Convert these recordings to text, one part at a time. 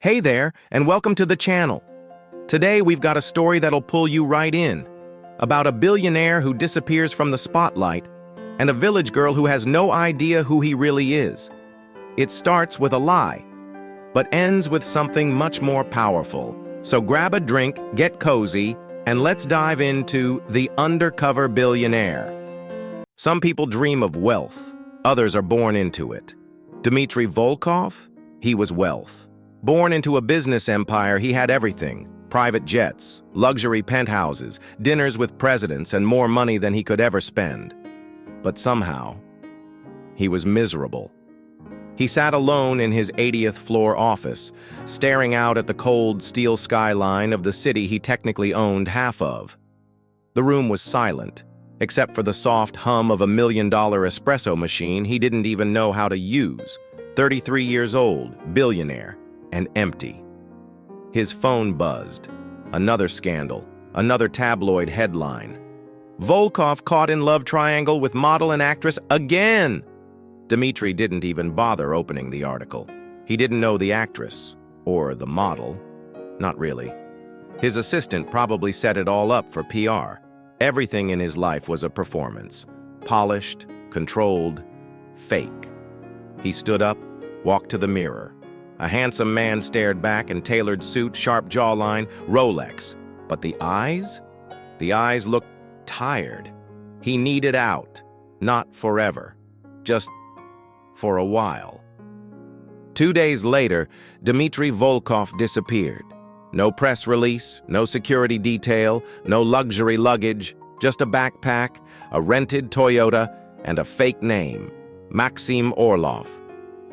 Hey there, and welcome to the channel. Today we've got a story that'll pull you right in, about a billionaire who disappears from the spotlight and a village girl who has no idea who he really is. It starts with a lie, but ends with something much more powerful. So grab a drink, get cozy, and let's dive into The Undercover Billionaire. Some people dream of wealth, others are born into it. Dmitry Volkov? He was wealth. Born into a business empire, he had everything: private jets, luxury penthouses, dinners with presidents, and more money than he could ever spend. But somehow, he was miserable. He sat alone in his 80th floor office, staring out at the cold steel skyline of the city he technically owned half of. The room was silent, except for the soft hum of $1 million espresso machine he didn't even know how to use. 33 years old, billionaire, and empty. His phone buzzed. Another scandal, another tabloid headline. Volkov caught in love triangle with model and actress again! Dmitry didn't even bother opening the article. He didn't know the actress, or the model. Not really. His assistant probably set it all up for PR. Everything in his life was a performance. Polished, controlled, fake. He stood up, walked to the mirror. A handsome man stared back in tailored suit, sharp jawline, Rolex. But the eyes? The eyes looked tired. He needed out. Not forever. Just for a while. 2 days later, Dmitry Volkov disappeared. No press release, no security detail, no luxury luggage, just a backpack, a rented Toyota, and a fake name, Maxim Orlov.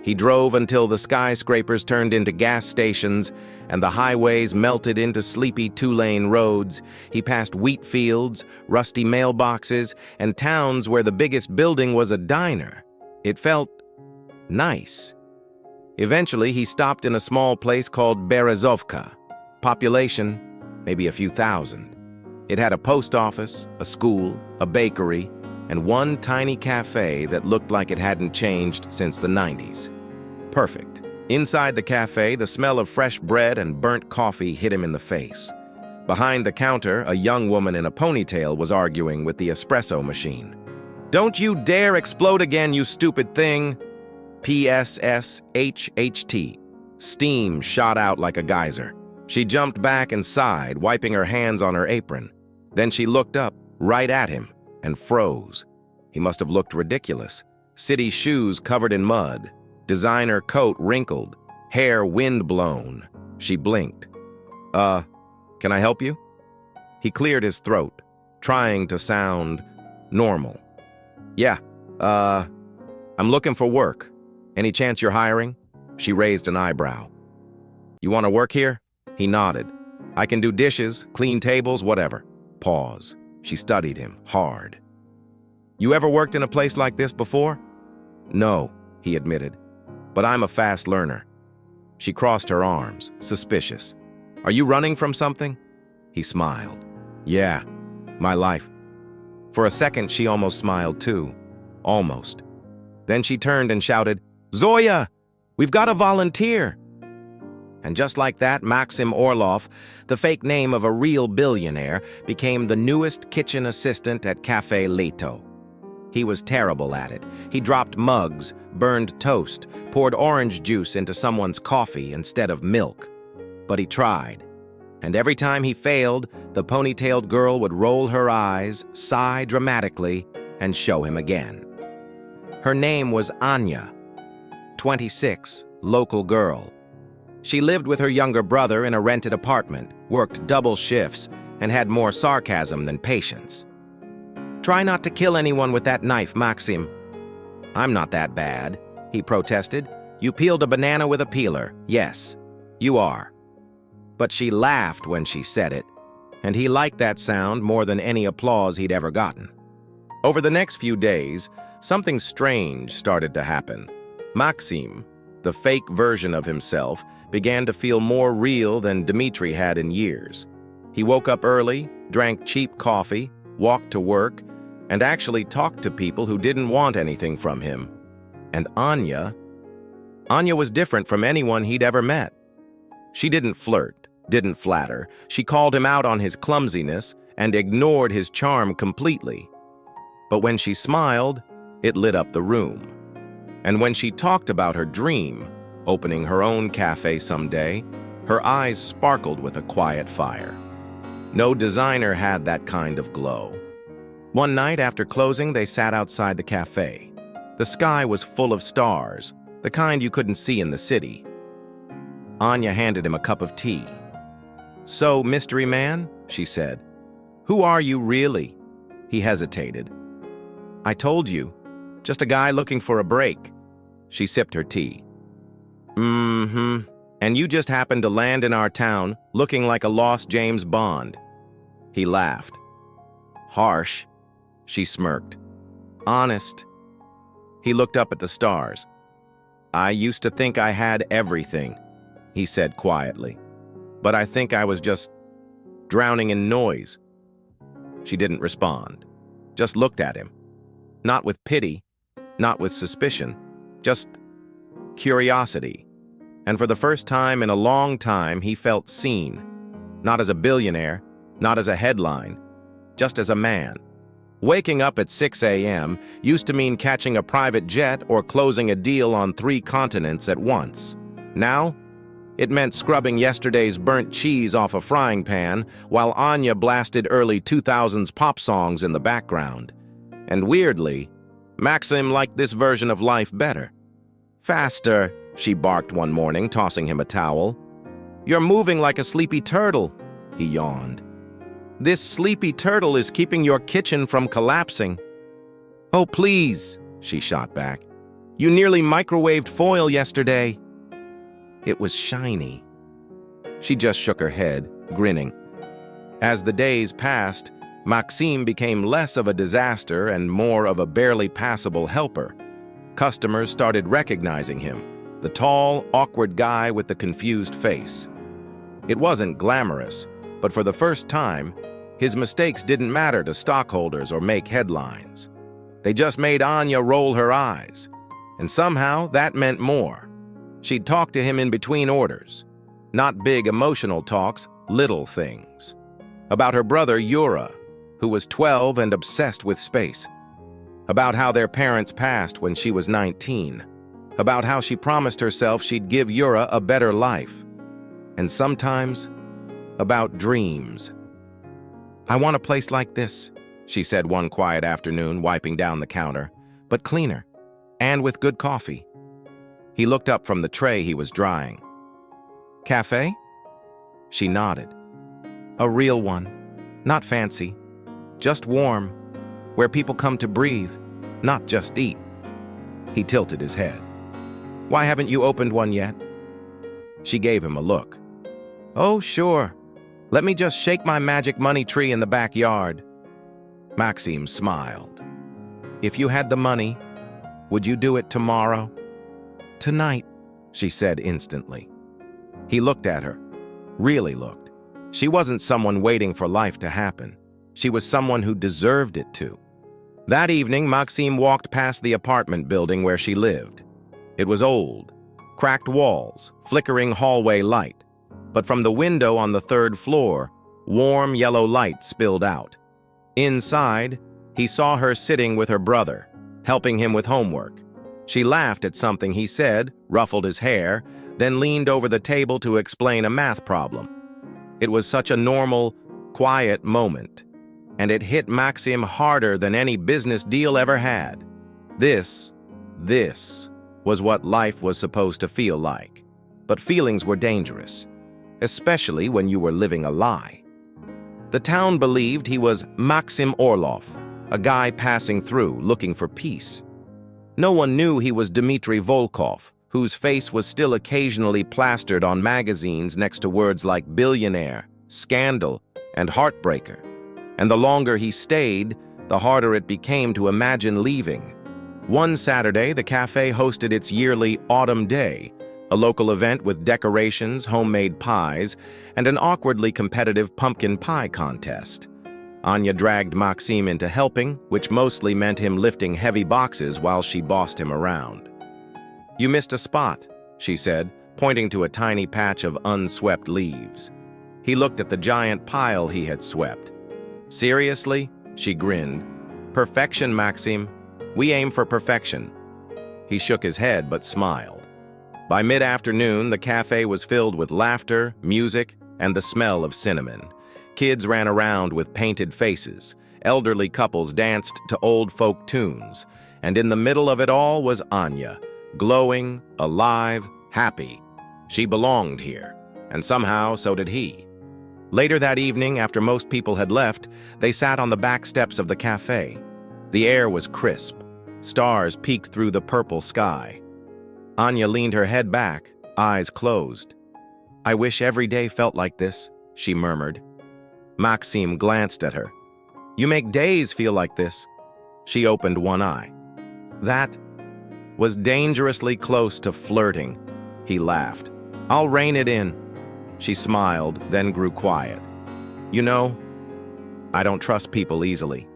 He drove until the skyscrapers turned into gas stations and the highways melted into sleepy two-lane roads. He passed wheat fields, rusty mailboxes, and towns where the biggest building was a diner. It felt nice. Eventually, he stopped in a small place called Berezovka. Population, maybe a few thousand. It had a post office, a school, a bakery, and one tiny cafe that looked like it hadn't changed since the 90s. Perfect. Inside the cafe, the smell of fresh bread and burnt coffee hit him in the face. Behind the counter, a young woman in a ponytail was arguing with the espresso machine. "Don't you dare explode again, you stupid thing!" PSSHHT. Steam shot out like a geyser. She jumped back and sighed, wiping her hands on her apron. Then she looked up, right at him, and froze. He must have looked ridiculous. City shoes covered in mud, designer coat wrinkled, hair wind-blown. She blinked. Can I help you?" He cleared his throat, trying to sound normal. "Yeah, I'm looking for work. Any chance you're hiring?" She raised an eyebrow. "You want to work here?" He nodded. "I can do dishes, clean tables, whatever." Pause. She studied him, hard. "You ever worked in a place like this before?" "No," he admitted, "but I'm a fast learner." She crossed her arms, suspicious. "Are you running from something?" He smiled. "Yeah, my life." For a second, she almost smiled too. Almost. Then she turned and shouted, "Zoya, we've got a volunteer!" And just like that, Maxim Orlov, the fake name of a real billionaire, became the newest kitchen assistant at Cafe Leto. He was terrible at it. He dropped mugs, burned toast, poured orange juice into someone's coffee instead of milk. But he tried. And every time he failed, the ponytailed girl would roll her eyes, sigh dramatically, and show him again. Her name was Anya, 26, local girl. She lived with her younger brother in a rented apartment, worked double shifts, and had more sarcasm than patience. "Try not to kill anyone with that knife, Maxim." "I'm not that bad," he protested. "You peeled a banana with a peeler. Yes, you are." But she laughed when she said it, and he liked that sound more than any applause he'd ever gotten. Over the next few days, something strange started to happen. Maxim, the fake version of himself, began to feel more real than Dmitry had in years. He woke up early, drank cheap coffee, walked to work, and actually talked to people who didn't want anything from him. And Anya was different from anyone he'd ever met. She didn't flirt, didn't flatter. She called him out on his clumsiness and ignored his charm completely. But when she smiled, it lit up the room. And when she talked about her dream, opening her own cafe someday, her eyes sparkled with a quiet fire. No designer had that kind of glow. One night after closing, they sat outside the cafe. The sky was full of stars, the kind you couldn't see in the city. Anya handed him a cup of tea. "So, mystery man," she said, "who are you really?" He hesitated. "I told you, just a guy looking for a break." She sipped her tea. "Mm-hmm. And you just happened to land in our town, looking like a lost James Bond." He laughed. "Harsh," she smirked. "Honest." He looked up at the stars. "I used to think I had everything," he said quietly. "But I think I was just drowning in noise." She didn't respond, just looked at him. Not with pity, not with suspicion, just curiosity. And for the first time in a long time, he felt seen. Not as a billionaire, not as a headline, just as a man. Waking up at 6 a.m. used to mean catching a private jet or closing a deal on 3 continents at once. Now, it meant scrubbing yesterday's burnt cheese off a frying pan while Anya blasted early 2000s pop songs in the background. And weirdly, Maxim liked this version of life better. "Faster," she barked one morning, tossing him a towel. "You're moving like a sleepy turtle," he yawned. "This sleepy turtle is keeping your kitchen from collapsing." "Oh, please," she shot back. "You nearly microwaved foil yesterday." It was shiny. She just shook her head, grinning. As the days passed, Maxime became less of a disaster and more of a barely passable helper. Customers started recognizing him, the tall, awkward guy with the confused face. It wasn't glamorous, but for the first time, his mistakes didn't matter to stockholders or make headlines. They just made Anya roll her eyes, and somehow that meant more. She'd talk to him in between orders. Not big emotional talks, little things. About her brother Yura, who was 12 and obsessed with space. About how their parents passed when she was 19. About how she promised herself she'd give Yura a better life. And sometimes, about dreams. "I want a place like this," she said one quiet afternoon, wiping down the counter, "but cleaner, and with good coffee." He looked up from the tray he was drying. "Cafe?" She nodded. "A real one, not fancy, just warm, where people come to breathe, not just eat." He tilted his head. "Why haven't you opened one yet?" She gave him a look. "Oh, sure. Let me just shake my magic money tree in the backyard." Maxime smiled. "If you had the money, would you do it tomorrow?" "Tonight," she said instantly. He looked at her, really looked. She wasn't someone waiting for life to happen. She was someone who deserved it to. That evening, Maxime walked past the apartment building where she lived. It was old, cracked walls, flickering hallway light. But from the window on the 3rd floor, warm yellow light spilled out. Inside, he saw her sitting with her brother, helping him with homework. She laughed at something he said, ruffled his hair, then leaned over the table to explain a math problem. It was such a normal, quiet moment, and it hit Maxim harder than any business deal ever had. This was what life was supposed to feel like. But feelings were dangerous, especially when you were living a lie. The town believed he was Maxim Orlov, a guy passing through looking for peace. No one knew he was Dmitry Volkov, whose face was still occasionally plastered on magazines next to words like billionaire, scandal, and heartbreaker. And the longer he stayed, the harder it became to imagine leaving. One Saturday, the cafe hosted its yearly Autumn Day, a local event with decorations, homemade pies, and an awkwardly competitive pumpkin pie contest. Anya dragged Maxime into helping, which mostly meant him lifting heavy boxes while she bossed him around. "You missed a spot," she said, pointing to a tiny patch of unswept leaves. He looked at the giant pile he had swept. "Seriously?" she grinned. "Perfection, Maxim. We aim for perfection." He shook his head but smiled. By mid-afternoon, the cafe was filled with laughter, music, and the smell of cinnamon. Kids ran around with painted faces. Elderly couples danced to old folk tunes. And in the middle of it all was Anya, glowing, alive, happy. She belonged here, and somehow so did he. Later that evening, after most people had left, they sat on the back steps of the cafe. The air was crisp. Stars peeked through the purple sky. Anya leaned her head back, eyes closed. "I wish every day felt like this," she murmured. Maxim glanced at her. "You make days feel like this." She opened one eye. "That was dangerously close to flirting," he laughed. "I'll rein it in." She smiled, then grew quiet. "You know, I don't trust people easily."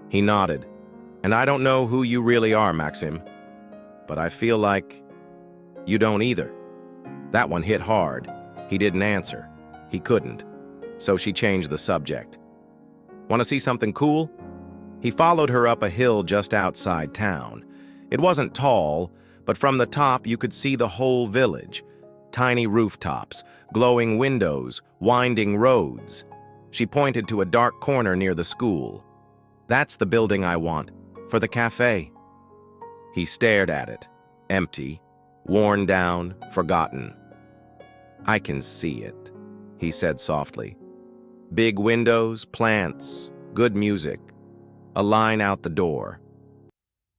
He nodded. "And I don't know who you really are, Maxim. But I feel like you don't either." That one hit hard. He didn't answer. He couldn't. So she changed the subject. "Want to see something cool?" He followed her up a hill just outside town. It wasn't tall, but from the top you could see the whole village. Tiny rooftops, glowing windows, winding roads. She pointed to a dark corner near the school. "That's the building I want, for the cafe." He stared at it, empty, worn down, forgotten. "I can see it," he said softly. "Big windows, plants, good music, a line out the door."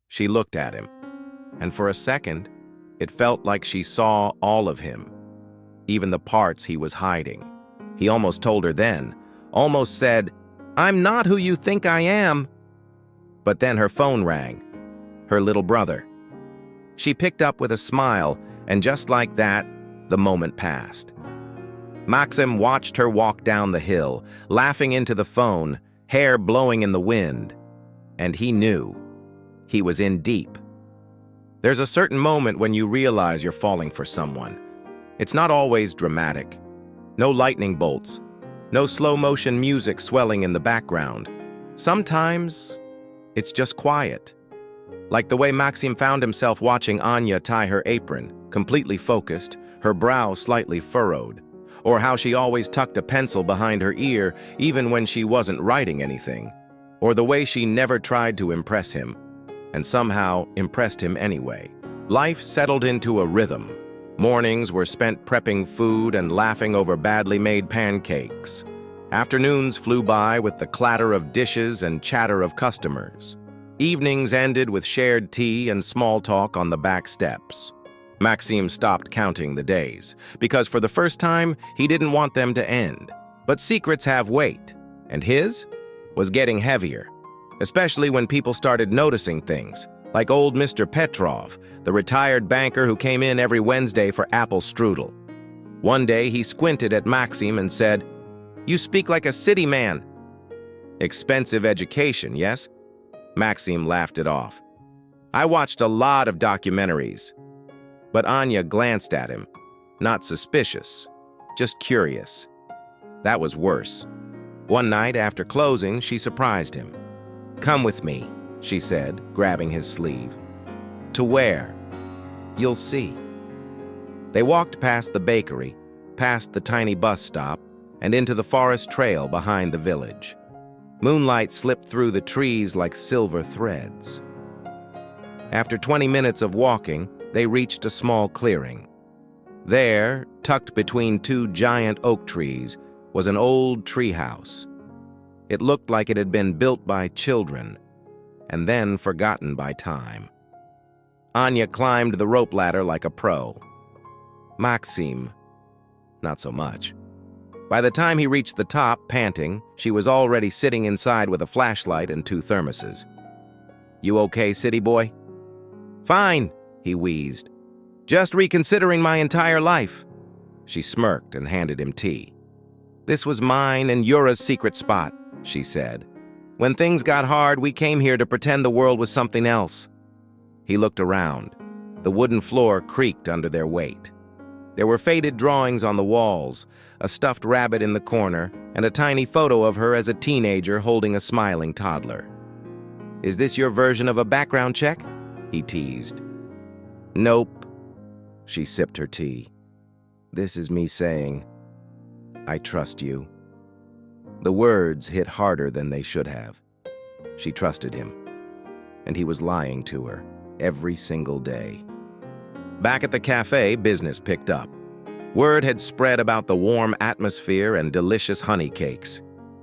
She looked at him, and for a second, it felt like she saw all of him, even the parts he was hiding. He almost told her then, almost said, "I'm not who you think I am." But then her phone rang, her little brother. She picked up with a smile, and just like that, the moment passed. Maxim watched her walk down the hill, laughing into the phone, hair blowing in the wind. And he knew. He was in deep. There's a certain moment when you realize you're falling for someone. It's not always dramatic. No lightning bolts. No slow-motion music swelling in the background. Sometimes, it's just quiet. Like the way Maxim found himself watching Anya tie her apron, completely focused, her brow slightly furrowed. Or how she always tucked a pencil behind her ear even when she wasn't writing anything. Or the way she never tried to impress him, and somehow impressed him anyway. Life settled into a rhythm. Mornings were spent prepping food and laughing over badly made pancakes. Afternoons flew by with the clatter of dishes and chatter of customers. Evenings ended with shared tea and small talk on the back steps. Maxim stopped counting the days, because for the first time, he didn't want them to end. But secrets have weight, and his was getting heavier, especially when people started noticing things, like old Mr. Petrov, the retired banker who came in every Wednesday for apple strudel. One day, he squinted at Maxim and said, "You speak like a city man." Expensive education, yes? Maxim laughed it off. "I watched a lot of documentaries." But Anya glanced at him, not suspicious, just curious. That was worse. One night after closing, she surprised him. "Come with me," she said, grabbing his sleeve. "To where?" "You'll see." They walked past the bakery, past the tiny bus stop, and into the forest trail behind the village. Moonlight slipped through the trees like silver threads. After 20 minutes of walking, they reached a small clearing. There, tucked between two giant oak trees, was an old treehouse. It looked like it had been built by children, and then forgotten by time. Anya climbed the rope ladder like a pro. Maxim, not so much. By the time he reached the top, panting, she was already sitting inside with a flashlight and 2 thermoses. "You okay, city boy?" "Fine," he wheezed. "Just reconsidering my entire life." She smirked and handed him tea. "This was mine and Yura's secret spot," she said. "When things got hard, we came here to pretend the world was something else." He looked around. The wooden floor creaked under their weight. There were faded drawings on the walls, a stuffed rabbit in the corner, and a tiny photo of her as a teenager holding a smiling toddler. "Is this your version of a background check?" he teased. "Nope." She sipped her tea. "This is me saying, I trust you." The words hit harder than they should have. She trusted him, and he was lying to her every single day. Back at the cafe, business picked up. Word had spread about the warm atmosphere and delicious honey cakes.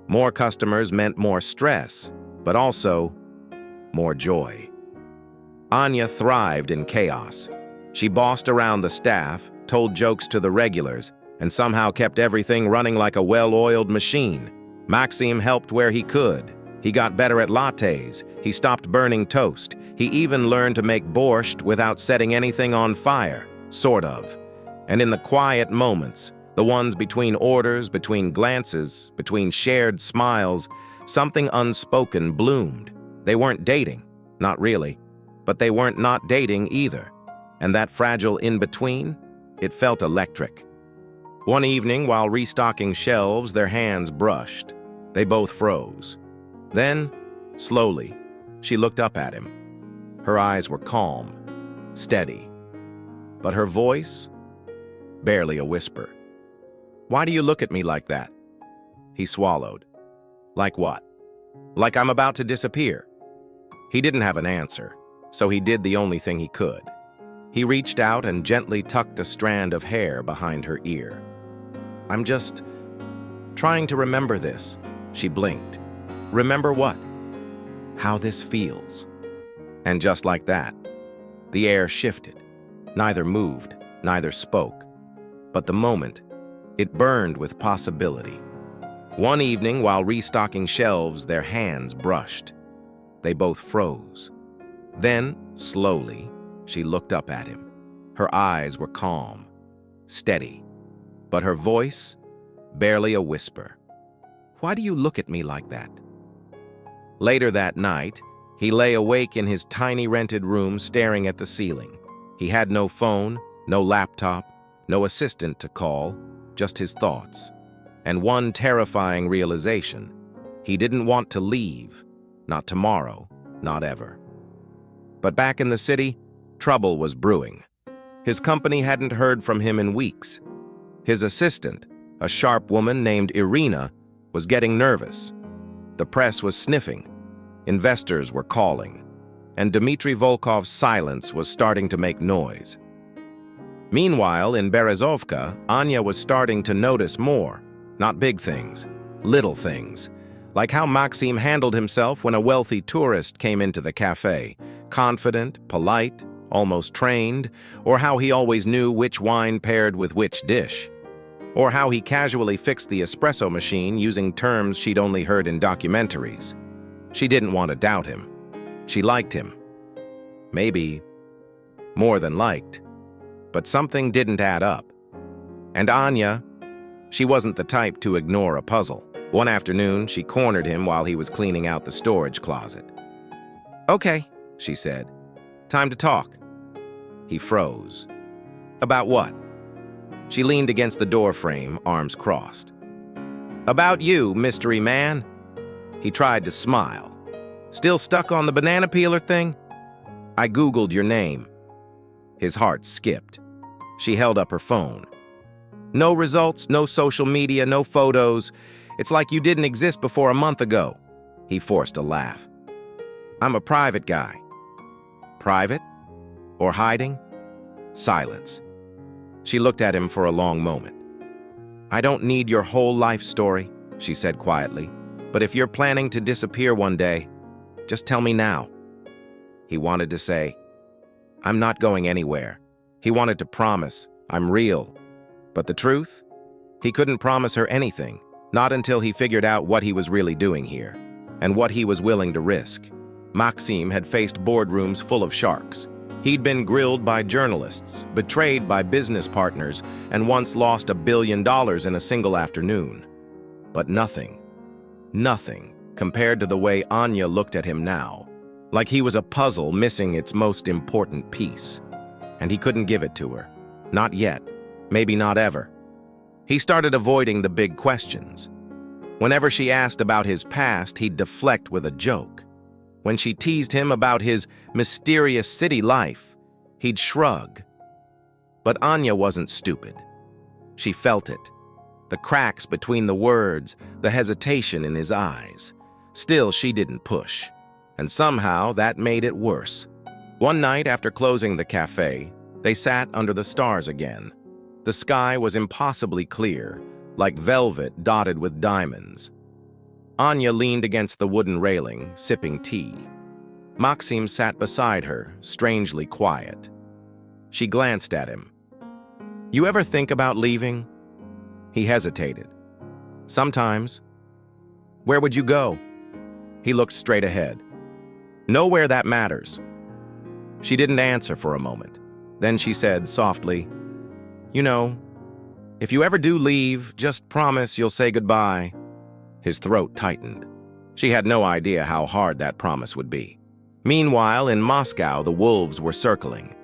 More customers meant more stress, but also more joy. Anya thrived in chaos. She bossed around the staff, told jokes to the regulars, and somehow kept everything running like a well-oiled machine. Maxim helped where he could. He got better at lattes. He stopped burning toast. He even learned to make borscht without setting anything on fire, sort of. And in the quiet moments, the ones between orders, between glances, between shared smiles, something unspoken bloomed. They weren't dating, not really, but they weren't not dating either. And that fragile in-between, it felt electric. One evening, while restocking shelves, their hands brushed. They both froze. Then, slowly, she looked up at him. Her eyes were calm, steady. But her voice, barely a whisper. "Why do you look at me like that?" He swallowed. "Like what?" "Like I'm about to disappear." He didn't have an answer, so he did the only thing he could. He reached out and gently tucked a strand of hair behind her ear. "I'm just trying to remember this." She blinked. "Remember what?" "How this feels." And just like that, the air shifted. Neither moved, neither spoke. But the moment, it burned with possibility. One evening, while restocking shelves, their hands brushed. They both froze. Then, slowly, she looked up at him. Her eyes were calm, steady, but her voice, barely a whisper. "Why do you look at me like that?" Later that night, he lay awake in his tiny rented room staring at the ceiling. He had no phone, no laptop, no assistant to call, just his thoughts. And one terrifying realization: he didn't want to leave, not tomorrow, not ever. But back in the city, trouble was brewing. His company hadn't heard from him in weeks. His assistant, a sharp woman named Irina, was getting nervous. The press was sniffing. Investors were calling. And Dmitry Volkov's silence was starting to make noise. Meanwhile, in Berezovka, Anya was starting to notice more. Not big things, little things. Like how Maxim handled himself when a wealthy tourist came into the cafe. Confident, polite, almost trained. Or how he always knew which wine paired with which dish. Or how he casually fixed the espresso machine using terms she'd only heard in documentaries. She didn't want to doubt him. She liked him. Maybe more than liked. But something didn't add up. And Anya, she wasn't the type to ignore a puzzle. One afternoon, she cornered him while he was cleaning out the storage closet. "Okay," she said. "Time to talk." He froze. "About what?" She leaned against the door frame, arms crossed. "About you, mystery man." He tried to smile. "Still stuck on the banana peeler thing?" "I Googled your name." His heart skipped. She held up her phone. "No results, no social media, no photos. It's like you didn't exist before a month ago." He forced a laugh. "I'm a private guy." "Private? Or hiding?" Silence. She looked at him for a long moment. "I don't need your whole life story," she said quietly. "But if you're planning to disappear one day, just tell me now." He wanted to say, "I'm not going anywhere." He wanted to promise, "I'm real." But the truth? He couldn't promise her anything, not until he figured out what he was really doing here, and what he was willing to risk. Maxim had faced boardrooms full of sharks. He'd been grilled by journalists, betrayed by business partners, and once lost $1 billion in a single afternoon. But nothing compared to the way Anya looked at him now, like he was a puzzle missing its most important piece. And he couldn't give it to her. Not yet. maybe not ever. He started avoiding the big questions. Whenever she asked about his past, he'd deflect with a joke. When she teased him about his mysterious city life, he'd shrug. But Anya wasn't stupid. She felt it. The cracks between the words, the hesitation in his eyes. Still, she didn't push. And somehow, that made it worse. One night after closing the cafe, they sat under the stars again. The sky was impossibly clear, like velvet dotted with diamonds. Anya leaned against the wooden railing, sipping tea. Maxim sat beside her, strangely quiet. She glanced at him. "You ever think about leaving?" He hesitated. "Sometimes." "Where would you go?" He looked straight ahead. "Nowhere that matters." She didn't answer for a moment. Then she said softly, "You know, if you ever do leave, just promise you'll say goodbye." His throat tightened. She had no idea how hard that promise would be. Meanwhile, in Moscow, the wolves were circling.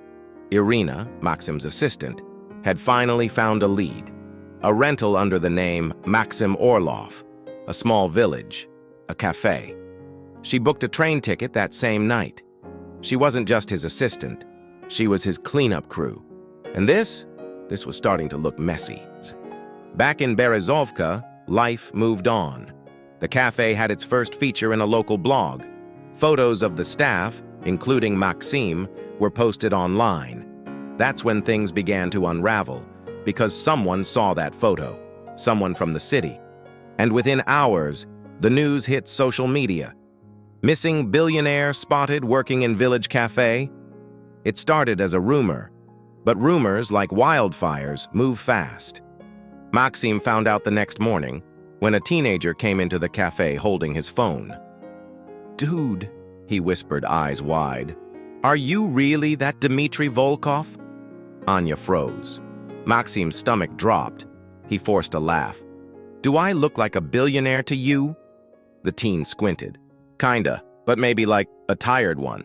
Irina, Maxim's assistant, had finally found a lead. A rental under the name Maxim Orlov, a small village, a cafe. She booked a train ticket that same night. She wasn't just his assistant. She was his cleanup crew. And this was starting to look messy. Back in Berezovka, life moved on. The cafe had its first feature in a local blog. Photos of the staff, including Maxim, were posted online. That's when things began to unravel, because someone saw that photo, someone from the city. And within hours, the news hit social media. Missing billionaire spotted working in village cafe? It started as a rumor, but rumors, like wildfires, move fast. Maxim found out the next morning when a teenager came into the cafe holding his phone. "Dude," he whispered, eyes wide, "are you really that Dmitry Volkov?" Anya froze. Maxim's stomach dropped. He forced a laugh. "Do I look like a billionaire to you?" The teen squinted. "Kinda, but maybe like a tired one."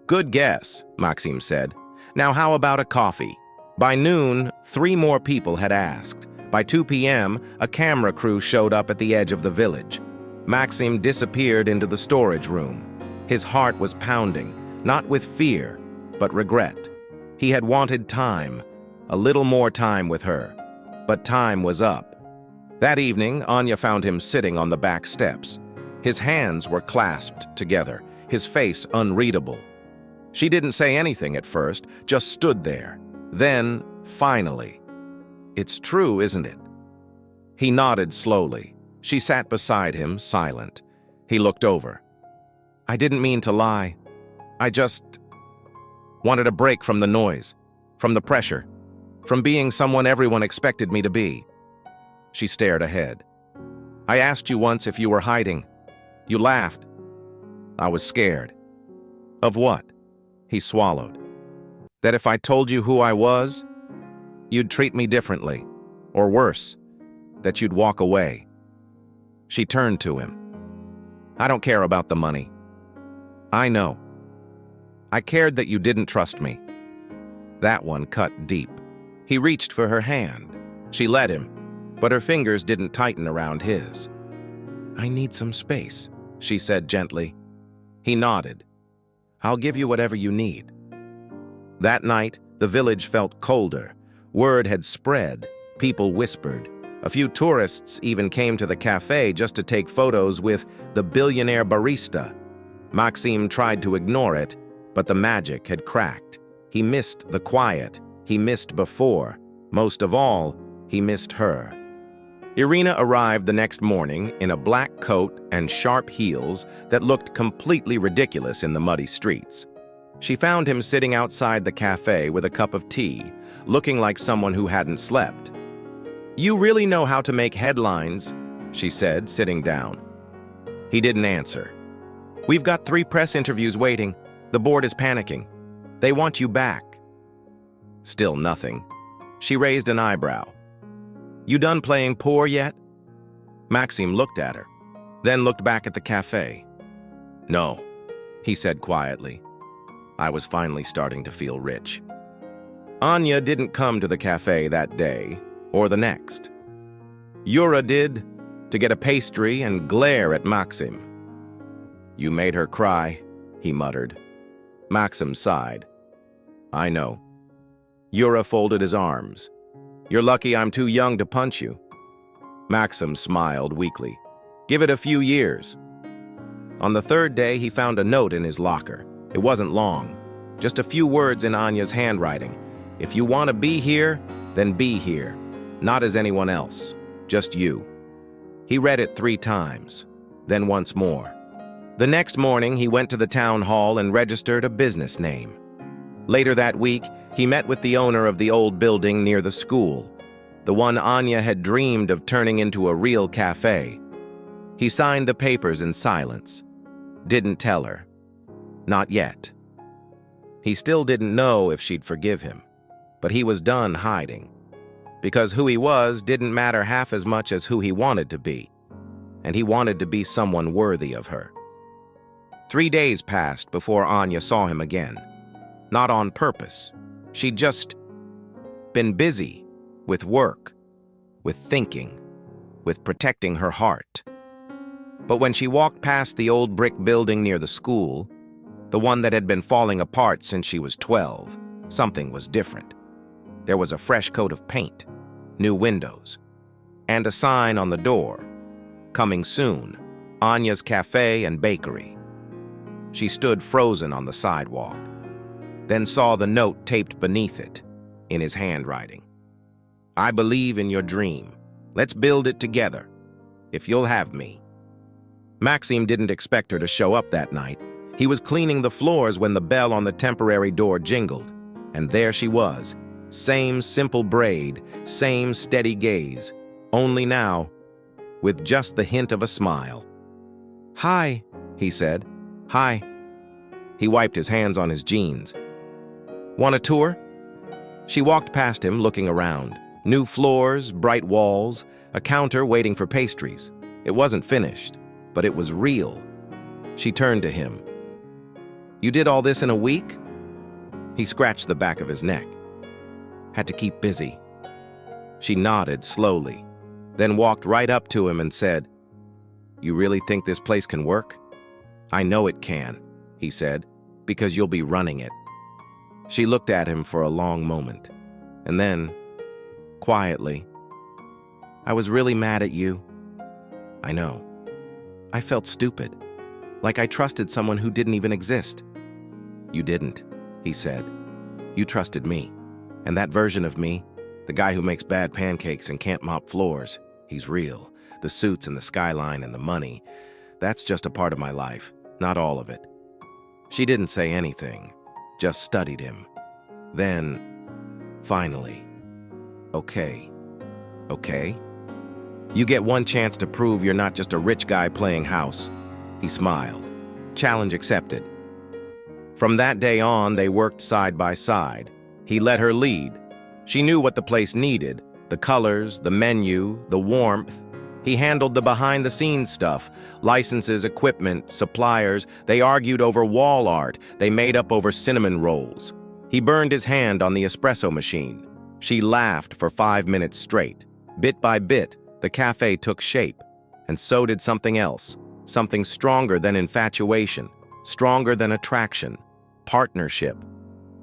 "Good guess," Maxim said. "Now how about a coffee?" By noon, 3 more people had asked. By 2 p.m., a camera crew showed up at the edge of the village. Maxim disappeared into the storage room. His heart was pounding, not with fear, but regret. He had wanted time, a little more time with her, but time was up. That evening, Anya found him sitting on the back steps. His hands were clasped together, his face unreadable. She didn't say anything at first, just stood there. Then, finally, "It's true, isn't it?" He nodded slowly. She sat beside him, silent. He looked over. "I didn't mean to lie. I just wanted a break from the noise, from the pressure, from being someone everyone expected me to be." She stared ahead. "I asked you once if you were hiding. You laughed. I was scared." "Of what?" He swallowed. "That if I told you who I was, you'd treat me differently, or worse, that you'd walk away." She turned to him. "I don't care about the money. I know. I cared that you didn't trust me." That one cut deep. He reached for her hand. She let him, but her fingers didn't tighten around his. "I need some space," she said gently. He nodded. "I'll give you whatever you need." That night, the village felt colder. Word had spread. People whispered. A few tourists even came to the cafe just to take photos with the billionaire barista. Maxim tried to ignore it, but the magic had cracked. He missed the quiet. He missed before. Most of all, he missed her. Irina arrived the next morning in a black coat and sharp heels that looked completely ridiculous in the muddy streets. She found him sitting outside the cafe with a cup of tea, looking like someone who hadn't slept. "You really know how to make headlines," she said, sitting down. He didn't answer. "We've got 3 press interviews waiting. The board is panicking. They want you back." Still nothing. She raised an eyebrow. "You done playing poor yet?" Maxim looked at her, then looked back at the cafe. "No," he said quietly. I was finally starting to feel rich. Anya didn't come to the cafe that day or the next. Yura did, to get a pastry and glare at Maxim. "You made her cry," he muttered. Maxim sighed. "I know." Yura folded his arms. "You're lucky I'm too young to punch you." Maxim smiled weakly. "Give it a few years." On the third day, he found a note in his locker. It wasn't long, just a few words in Anya's handwriting. "If you want to be here, then be here. Not as anyone else, just you." He read it 3 times, then once more. The next morning, he went to the town hall and registered a business name. Later that week, he met with the owner of the old building near the school, the one Anya had dreamed of turning into a real cafe. He signed the papers in silence. Didn't tell her. Not yet. He still didn't know if she'd forgive him, but he was done hiding, because who he was didn't matter half as much as who he wanted to be, and he wanted to be someone worthy of her. 3 days passed before Anya saw him again. Not on purpose. She'd just been busy with work, with thinking, with protecting her heart. But when she walked past the old brick building near the school, the one that had been falling apart since she was 12, something was different. There was a fresh coat of paint, new windows, and a sign on the door, "Coming soon, Anya's Cafe and Bakery." She stood frozen on the sidewalk, then saw the note taped beneath it, in his handwriting. "I believe in your dream. Let's build it together, if you'll have me." Maxim didn't expect her to show up that night. He was cleaning the floors when the bell on the temporary door jingled, and there she was, same simple braid, same steady gaze, only now, with just the hint of a smile. "Hi," he said. "Hi." He wiped his hands on his jeans. "Want a tour?" She walked past him, looking around. New floors, bright walls, a counter waiting for pastries. It wasn't finished, but it was real. She turned to him. "You did all this in a week?" He scratched the back of his neck. "Had to keep busy." She nodded slowly, then walked right up to him and said, "You really think this place can work?" "I know it can," he said, "because you'll be running it." She looked at him for a long moment, and then, quietly, "I was really mad at you." "I know. I felt stupid, like I trusted someone who didn't even exist." "You didn't," he said. "You trusted me, and that version of me, the guy who makes bad pancakes and can't mop floors, he's real. The suits and the skyline and the money, that's just a part of my life, not all of it." She didn't say anything, just studied him. Then, finally, "Okay. Okay? You get one chance to prove you're not just a rich guy playing house." He smiled. Challenge accepted. From that day on, they worked side by side. He let her lead. She knew what the place needed, the colors, the menu, the warmth. He handled the behind-the-scenes stuff, licenses, equipment, suppliers. They argued over wall art. They made up over cinnamon rolls. He burned his hand on the espresso machine. She laughed for 5 minutes straight. Bit by bit, the cafe took shape. And so did something else, something stronger than infatuation, stronger than attraction, partnership.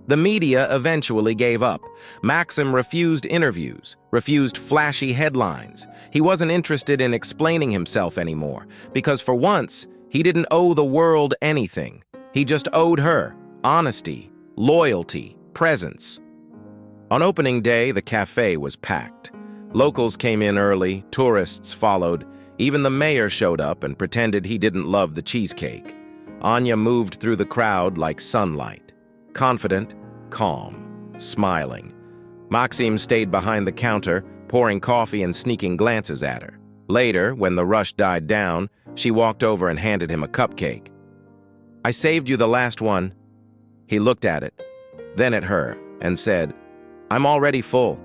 The media eventually gave up. Maxim refused interviews, refused flashy headlines. He wasn't interested in explaining himself anymore, because for once, he didn't owe the world anything. He just owed her honesty, loyalty, presence. On opening day, the cafe was packed. Locals came in early, tourists followed. Even the mayor showed up and pretended he didn't love the cheesecake. Anya moved through the crowd like sunlight, confident, calm, smiling. Maxim stayed behind the counter, pouring coffee and sneaking glances at her. Later, when the rush died down, she walked over and handed him a cupcake. "I saved you the last one." He looked at it, then at her, and said, "I'm already full."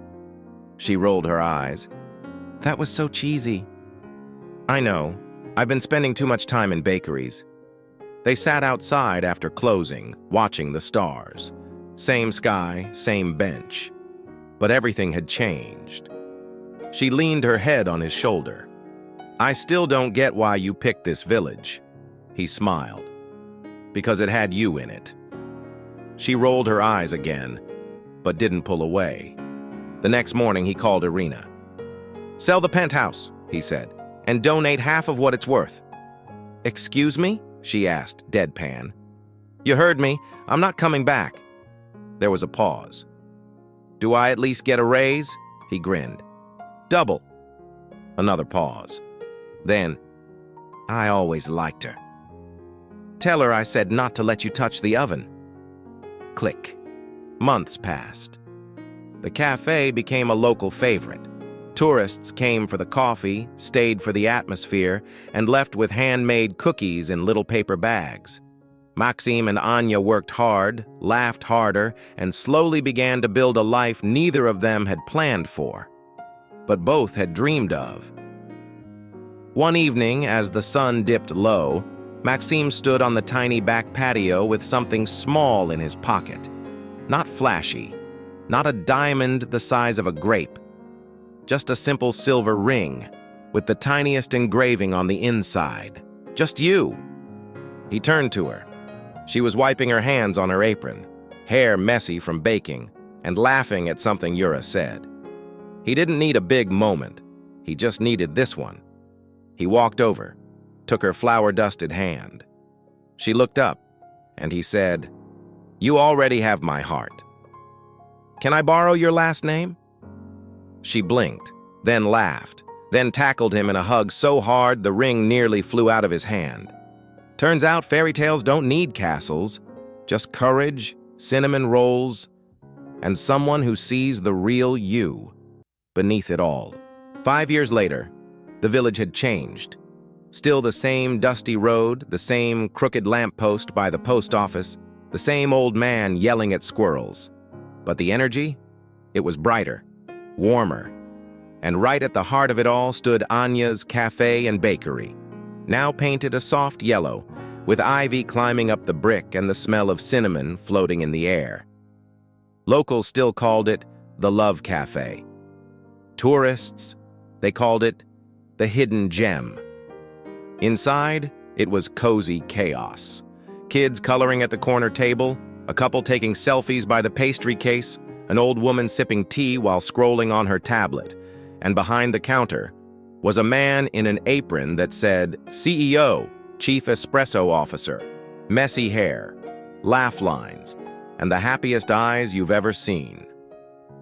She rolled her eyes. "That was so cheesy." "I know. I've been spending too much time in bakeries." They sat outside after closing, watching the stars. Same sky, same bench. But everything had changed. She leaned her head on his shoulder. "I still don't get why you picked this village." He smiled. "Because it had you in it." She rolled her eyes again, but didn't pull away. The next morning, he called Irina. "Sell the penthouse," he said, "and donate half of what it's worth." "Excuse me?" she asked, deadpan. "You heard me. I'm not coming back." There was a pause. "Do I at least get a raise?" He grinned. "Double." Another pause. Then, "I always liked her." "Tell her I said not to let you touch the oven." Click. Months passed. The cafe became a local favorite. Tourists came for the coffee, stayed for the atmosphere, and left with handmade cookies in little paper bags. Maxim and Anya worked hard, laughed harder, and slowly began to build a life neither of them had planned for, but both had dreamed of. One evening, as the sun dipped low, Maxim stood on the tiny back patio with something small in his pocket. Not flashy, not a diamond the size of a grape, just a simple silver ring with the tiniest engraving on the inside. "Just you." He turned to her. She was wiping her hands on her apron, hair messy from baking, and laughing at something Yura said. He didn't need a big moment. He just needed this one. He walked over, took her flour-dusted hand. She looked up, and he said, "You already have my heart. Can I borrow your last name?" She blinked, then laughed, then tackled him in a hug so hard the ring nearly flew out of his hand. Turns out fairy tales don't need castles, just courage, cinnamon rolls, and someone who sees the real you beneath it all. 5 years later, the village had changed. Still the same dusty road, the same crooked lamppost by the post office, the same old man yelling at squirrels. But the energy? It was brighter, warmer. And right at the heart of it all stood Anya's cafe and bakery, now painted a soft yellow, with ivy climbing up the brick and the smell of cinnamon floating in the air. Locals still called it the Love Cafe. Tourists, they called it the Hidden Gem. Inside, it was cozy chaos. Kids coloring at the corner table, a couple taking selfies by the pastry case, an old woman sipping tea while scrolling on her tablet, and behind the counter was a man in an apron that said CEO, Chief Espresso Officer, messy hair, laugh lines, and the happiest eyes you've ever seen.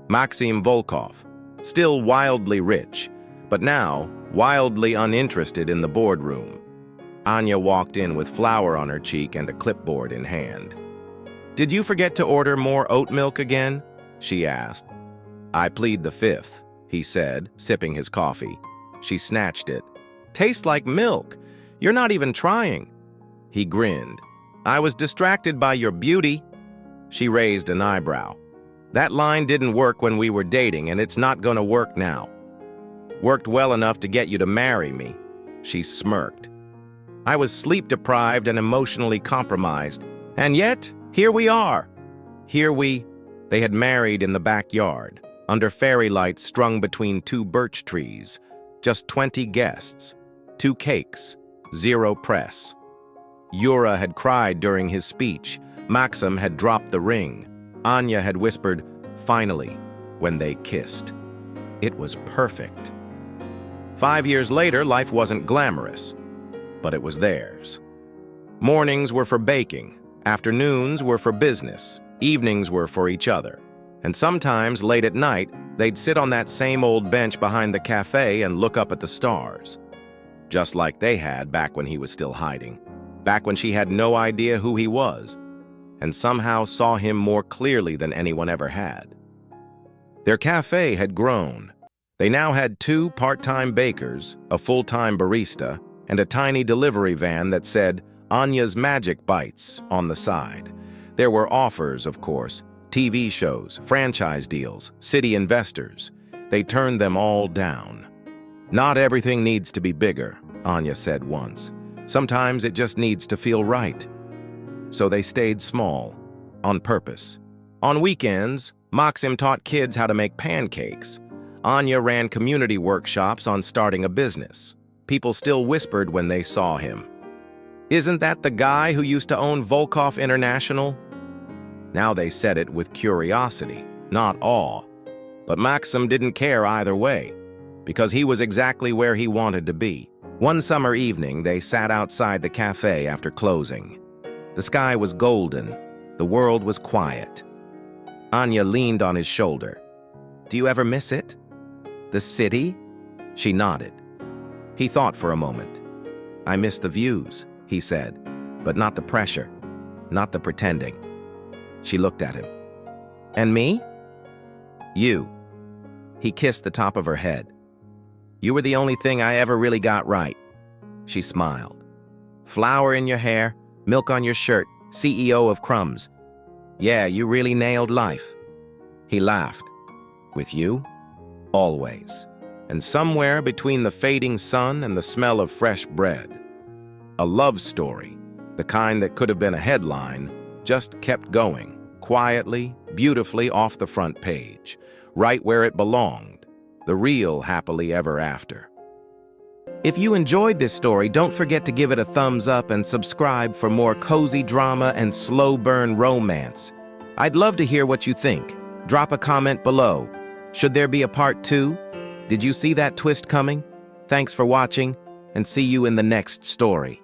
Maxim Volkov, still wildly rich, but now wildly uninterested in the boardroom. Anya walked in with flour on her cheek and a clipboard in hand. "Did you forget to order more oat milk again?" she asked. "I plead the fifth," he said, sipping his coffee. She snatched it. "Tastes like milk. You're not even trying." He grinned. "I was distracted by your beauty." She raised an eyebrow. "That line didn't work when we were dating, and it's not gonna work now." "Worked well enough to get you to marry me." She smirked. "I was sleep-deprived and emotionally compromised. And yet, here we are." They had married in the backyard, under fairy lights strung between 2 birch trees. Just 20 guests, 2 cakes, 0 press. Yura had cried during his speech. Maxim had dropped the ring. Anya had whispered, "Finally," when they kissed. It was perfect. 5 years later, life wasn't glamorous, but it was theirs. Mornings were for baking, afternoons were for business, evenings were for each other. And sometimes, late at night, they'd sit on that same old bench behind the cafe and look up at the stars. Just like they had back when he was still hiding, back when she had no idea who he was, and somehow saw him more clearly than anyone ever had. Their cafe had grown. They now had 2 part-time bakers, a full-time barista, and a tiny delivery van that said Anya's Magic Bites on the side. There were offers, of course, TV shows, franchise deals, city investors. They turned them all down. "Not everything needs to be bigger," Anya said once. "Sometimes it just needs to feel right." So they stayed small, on purpose. On weekends, Maxim taught kids how to make pancakes. Anya ran community workshops on starting a business. People still whispered when they saw him. "Isn't that the guy who used to own Volkov International?" Now they said it with curiosity, not awe. But Maxim didn't care either way, because he was exactly where he wanted to be. One summer evening, they sat outside the cafe after closing. The sky was golden. The world was quiet. Anya leaned on his shoulder. "Do you ever miss it? The city?" She nodded. He thought for a moment. "I miss the views," he said, "but not the pressure, not the pretending." She looked at him. "And me?" "You." He kissed the top of her head. "You were the only thing I ever really got right." She smiled. "Flour in your hair, milk on your shirt, CEO of Crumbs. Yeah, you really nailed life." He laughed. "With you? Always." And somewhere between the fading sun and the smell of fresh bread, a love story, the kind that could have been a headline, just kept going, quietly, beautifully off the front page, right where it belonged, the real happily ever after. If you enjoyed this story, don't forget to give it a thumbs up and subscribe for more cozy drama and slow burn romance. I'd love to hear what you think. Drop a comment below. Should there be a part 2? Did you see that twist coming? Thanks for watching, and see you in the next story.